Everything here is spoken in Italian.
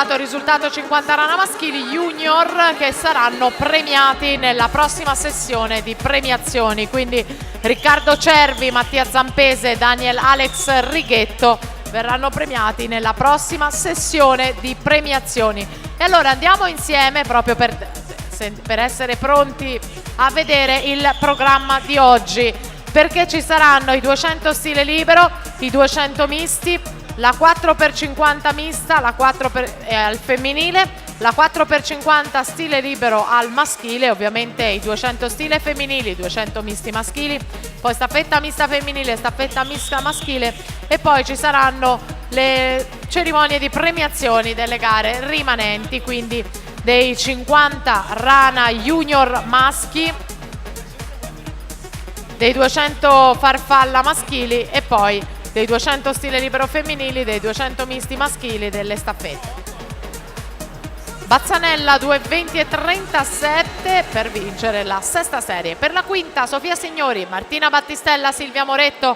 dato il risultato 50 rana maschili junior che saranno premiati nella prossima sessione di premiazioni. Quindi Riccardo Cervi, Mattia Zampese, Daniel Alex Righetto verranno premiati nella prossima sessione di premiazioni. E allora andiamo insieme proprio per essere pronti a vedere il programma di oggi, perché ci saranno i 200 stile libero, i 200 misti, la 4x50 mista, la 4 al femminile, la 4x50 stile libero al maschile, ovviamente i 200 stile femminili, i 200 misti maschili, poi staffetta mista femminile, staffetta mista maschile e poi ci saranno le cerimonie di premiazioni delle gare rimanenti, quindi dei 50 rana junior maschi, dei 200 farfalla maschili e poi dei 200 stile libero femminili, dei 200 misti maschili, delle staffette. Bazzanella 2:20:37 per vincere la sesta serie. Per la quinta Sofia Signori, Martina Battistella, Silvia Moretto,